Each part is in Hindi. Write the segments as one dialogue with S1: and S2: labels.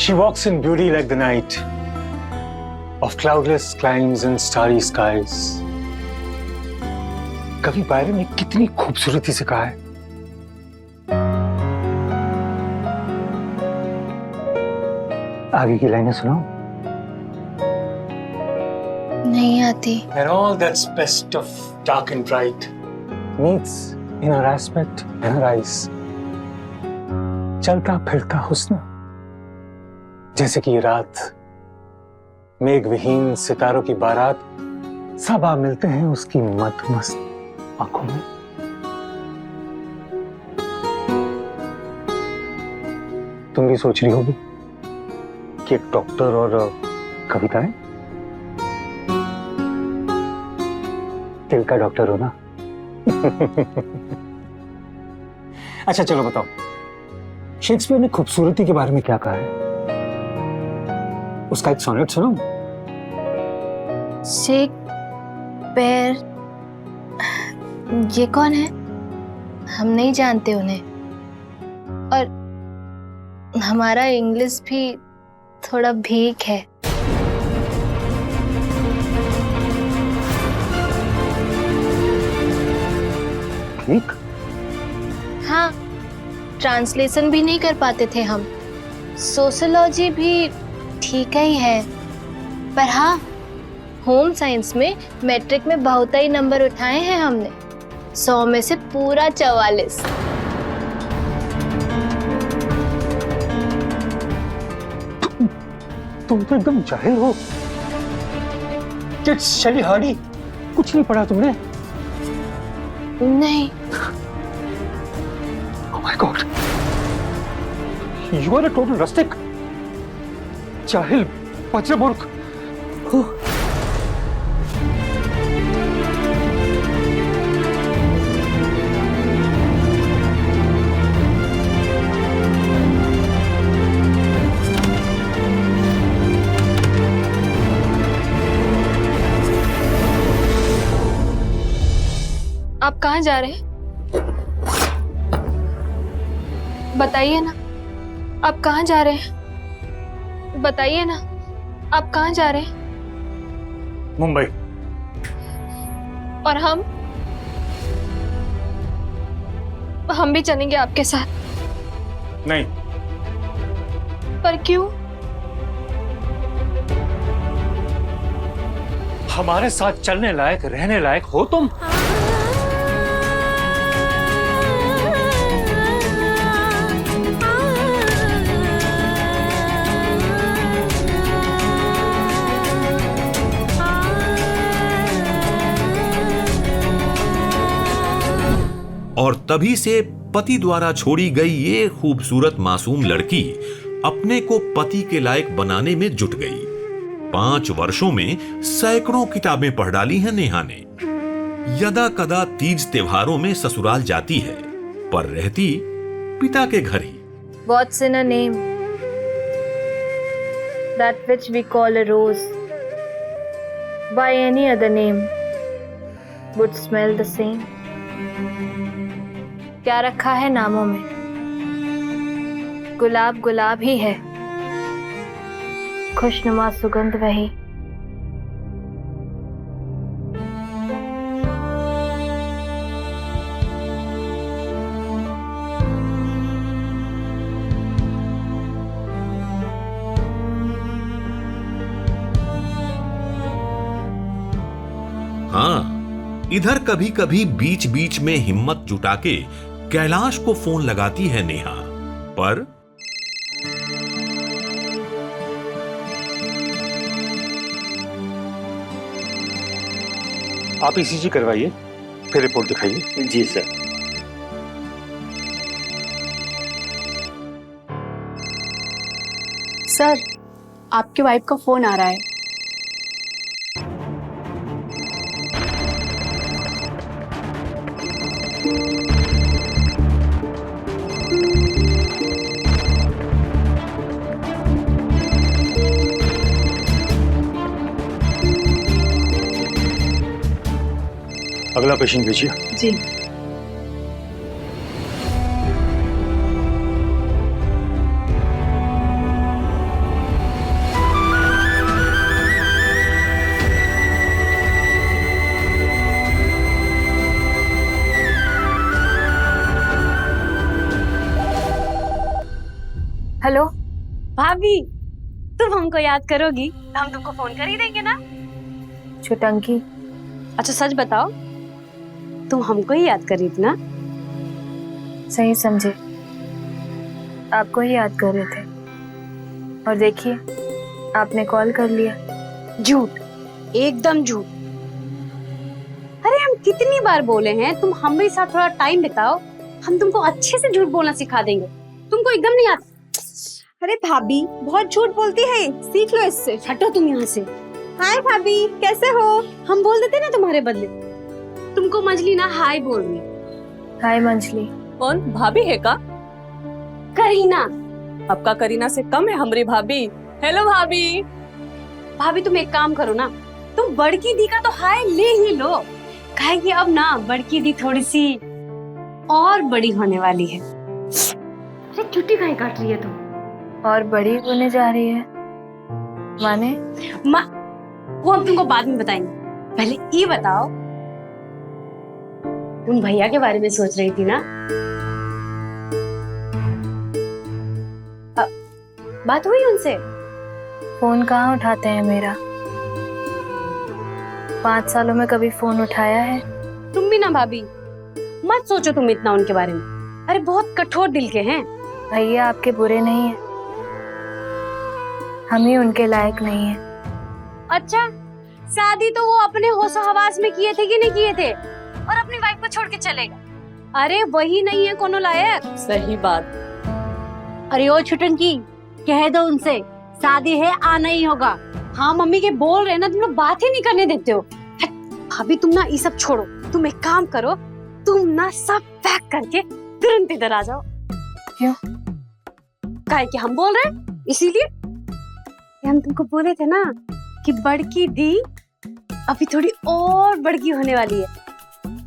S1: She walks in beauty like the night of cloudless climes and starry skies. कवि बायरन ने कितनी खूबसूरती से कहा है, आगे की लाइनें सुनाओ।
S2: नहीं आती।
S1: And all that's best of dark and bright meets in her aspect and her eyes. चलता फिरता हुस्न, जैसे कि ये रात मेघ विहीन सितारों की बारात, सब आ मिलते हैं उसकी मस्त आंखों में। तुम भी सोच रही होगी कि एक डॉक्टर और कविता है, दिल का डॉक्टर हो ना। अच्छा चलो बताओ, शेक्सपियर ने खूबसूरती के बारे में क्या कहा है? उसका एक सोनेट सुनो।
S2: शेक्सपियर, ये कौन है? हम नहीं जानते उन्हें, और हमारा इंग्लिश भी थोड़ा भीक है।
S1: ठीक?
S2: हाँ, ट्रांसलेशन भी नहीं कर पाते थे हम। सोशियोलॉजी भी ठीक ही है, पर हाँ, होम साइंस में मैट्रिक में बहुत ही नंबर उठाए हैं हमने, 100 में से पूरा 44।
S1: तुम तो एकदम जाहिल हो। शैली हार्डी, कुछ नहीं पढ़ा तुमने?
S2: नहीं।
S1: Oh my God, you are a total rustic. जाहिल, बच्चेमूर्ख।
S2: आप कहाँ जा रहे हैं? बताइए ना, आप कहाँ जा रहे हैं? बताइए ना, आप कहाँ जा रहे हैं?
S1: मुंबई।
S2: और हम भी चलेंगे आपके साथ।
S1: नहीं।
S2: पर क्यों?
S1: हमारे साथ चलने लायक, रहने लायक हो तुम।
S3: और तभी से पति द्वारा छोड़ी गई ये खूबसूरत मासूम लड़की अपने को पति के लायक बनाने में जुट गई। 5 वर्षों में सैकड़ों किताबें पढ़ डाली हैं नेहा ने। यदा कदा तीज त्योहारों में ससुराल जाती है, पर रहती पिता के घर ही।
S2: What's in a name? That which we call a rose. By any other name would smell the same. क्या रखा है नामों में? गुलाब गुलाब ही है, खुशनुमा सुगंध वही।
S3: हाँ, इधर कभी कभी बीच बीच में हिम्मत जुटा के कैलाश को फोन लगाती है नेहा, पर
S1: आप ईसीजी करवाइए, फिर रिपोर्ट दिखाइए।
S4: जी सर।
S5: सर, आपकी वाइफ का फोन आ रहा है।
S1: अगला पेशेंट भेजिए।
S5: जी।
S4: भाभी, तुम हमको याद करोगी तो हम तुमको फोन कर ही देंगे ना।
S5: छुटंकी,
S4: अच्छा सच बताओ, तुम हमको ही याद कर रही थी ना?
S5: सही समझे, आपको ही याद कर रहे थे। और देखिए, आपने कॉल कर लिया।
S4: झूठ, एकदम झूठ। अरे हम कितनी बार बोले हैं तुम हमारे साथ थोड़ा टाइम बिताओ, हम तुमको अच्छे से झूठ बोलना सिखा देंगे। तुमको एकदम नहीं आता।
S6: अरे भाभी बहुत झूठ बोलती है, सीख लो इससे।
S4: हटो तुम यहाँ से।
S6: हाय भाभी, कैसे हो?
S4: हम बोल देते ना तुम्हारे बदले। तुमको मंजली ना हाय बोल रही।
S5: हाय मंजली।
S6: कौन भाभी है का?
S4: करीना।
S6: आपका करीना से कम है हमारी भाभी। हेलो भाभी।
S4: भाभी तुम एक काम करो ना, तुम बड़की दी का तो हाय ले ही लो, काहे कि अब ना बड़की दी थोड़ी सी और बड़ी होने वाली है। अरे चुट्टी काहे काट रही है तुम?
S5: और बड़ी होने जा रही है माने?
S4: वो हम तुमको बाद में बताएंगे, पहले ये बताओ, उन भैया के बारे में सोच रही थी ना? बात हुई उनसे?
S5: फोन कहाँ उठाते हैं मेरा? 5 सालों में कभी फोन उठाया है?
S4: तुम भी ना भाभी, मत सोचो तुम इतना उनके बारे में। अरे बहुत कठोर दिल के हैं।
S5: भैया आपके बुरे नहीं है, हम ही उनके लायक नहीं है।
S4: अच्छा, शादी तो वो अपने होशो हवास में किए थे कि नहीं किए थे, और अपनी वाइफ को छोड़ के चलेगा? अरे वही नहीं है कोनो लायक।
S6: सही बात।
S4: अरे ओ छुटंकी, कह दो उनसे शादी है, आना ही होगा। हाँ मम्मी के बोल रहे ना, तुम लोग बात ही नहीं करने देते हो। भाभी तुम ना ये सब छोड़ो, तुम एक काम करो, तुम ना सब पैक करके तुरंत इधर आ जाओ।
S5: क्यों?
S4: काहे कि हम बोल रहे हैं इसीलिए। हम तुमको बोले थे ना कि बड़की दी अभी थोड़ी और बड़की होने वाली है।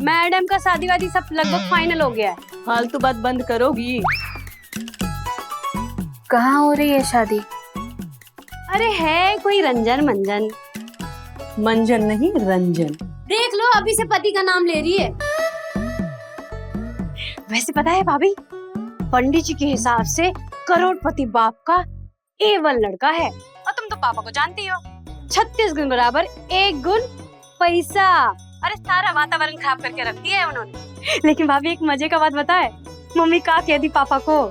S4: मैडम का शादी वादी सब लगभग फाइनल हो गया है।
S6: फालतू बात बंद करोगी?
S5: कहाँ हो रही है शादी?
S4: अरे है कोई रंजन मंजन।
S6: मंजन नहीं, रंजन।
S4: देख लो, अभी से पति का नाम ले रही है। वैसे पता है भाभी, पंडित जी के हिसाब से करोड़पति बाप का A1 लड़का है, और तुम तो पापा को जानती हो, 36 गुण बराबर 1 गुण पैसा। अरे सारा वातावरण खराब करके रख दिया है उन्होंने। लेकिन भाभी एक मजे का बात बताए, मम्मी का कह दी पापा को।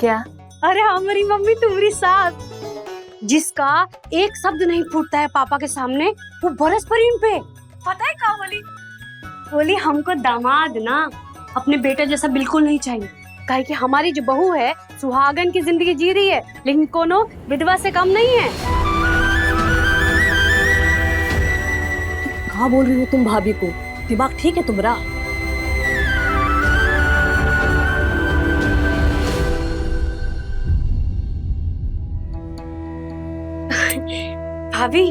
S5: क्या?
S4: अरे हमारी मम्मी तुम्हारी सास, जिसका एक शब्द नहीं फूटता है पापा के सामने, वो बरस पड़ी उन पे। पता है क्या बोली? बोली हमको दामाद ना अपने बेटे जैसा बिल्कुल नहीं चाहिए, काहे कि हमारी जो बहू है सुहागन की जिंदगी जी रही है, लेकिन कोनो विधवा से कम नहीं है।
S6: कहाँ बोल रही हो तुम भाभी को? दिमाग ठीक है तुम्हारा?
S4: भाभी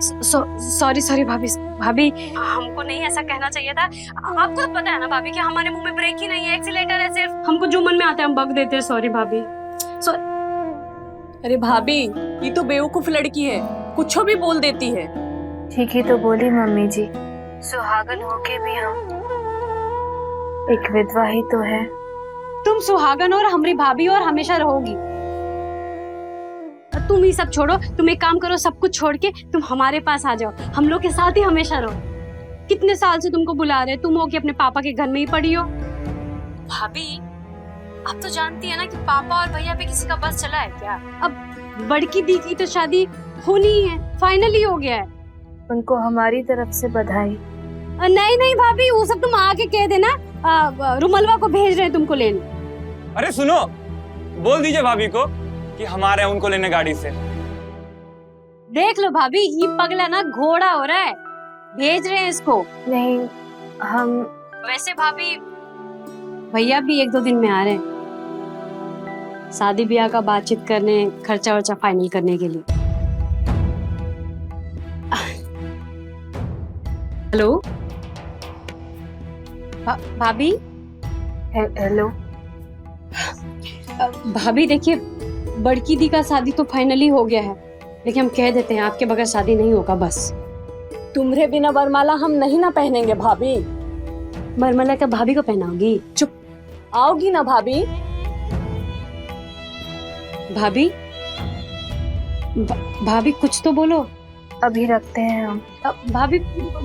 S4: सॉरी भाभी, हमको नहीं ऐसा कहना चाहिए था। आपको तो पता है ना भाभी कि हमारे मुंह में ब्रेक ही नहीं है, एक्सीलेटर है सिर्फ। हमको जो मन में आता है हम बक देते हैं। सॉरी भाभी।
S6: अरे भाभी, ये तो बेवकूफ लड़की है, कुछ भी बोल देती है।
S5: ठीक ही तो बोली मम्मी जी, सुहागन होके भी हम एक विधवा ही तो है।
S4: तुम सुहागन और हमारी भाभी और हमेशा रहोगी। तुम ये सब छोड़ो, तुम एक काम करो, सब कुछ छोड़ के तुम हमारे पास आ जाओ, हम लोग के साथ ही हमेशा रहो। कितने साल से तुमको बुला रहे, तुम हो कि अपने पापा के घर में ही पड़ी हो। भाभी आप तो जानती है ना कि पापा और भैया पे किसी का बस चला है क्या? अब बड़की दी की तो शादी होनी ही है, फाइनली हो गया है।
S5: उनको हमारी तरफ से बधाई।
S4: नहीं भाभी, वो सब तुम आके कह देना, रुमलवा को भेज रहे तुमको लेने।
S7: अरे सुनो, बोल दीजिए भाभी को कि हमारे उनको लेने गाड़ी से।
S4: देख लो भाभी, ये पगला ना घोड़ा हो रहा है, भेज रहे हैं इसको।
S5: नहीं हम,
S4: वैसे भाभी भैया भी 1-2 दिन में आ रहे हैं, शादी ब्याह का बातचीत करने, खर्चा वर्चा फाइनल करने के लिए। हेलो भाभी।
S5: हेलो
S4: भाभी देखिए, बड़की दी का शादी तो फाइनली हो गया है, लेकिन हम कह देते हैं आपके बगैर शादी नहीं होगा बस।
S6: तुम्हारे बिना वरमाला हम नहीं ना पहनेंगे भाभी।
S4: वरमाला क्या भाभी को पहनाओगी?
S6: चुप, आओगी ना भाभी?
S4: भाभी भाभी कुछ तो बोलो।
S5: अभी रखते हैं हम।
S4: भाभी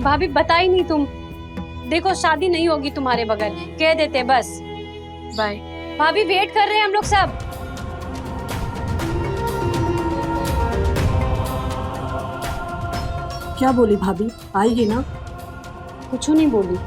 S4: भाभी बताई नहीं तुम। देखो शादी नहीं होगी तुम्हारे बगैर, कह देते बस।
S5: बाय।
S4: भाभी वेट कर रहे हैं हम लोग सब।
S6: क्या बोली भाभी, आएगी ना?
S4: कुछ नहीं बोली।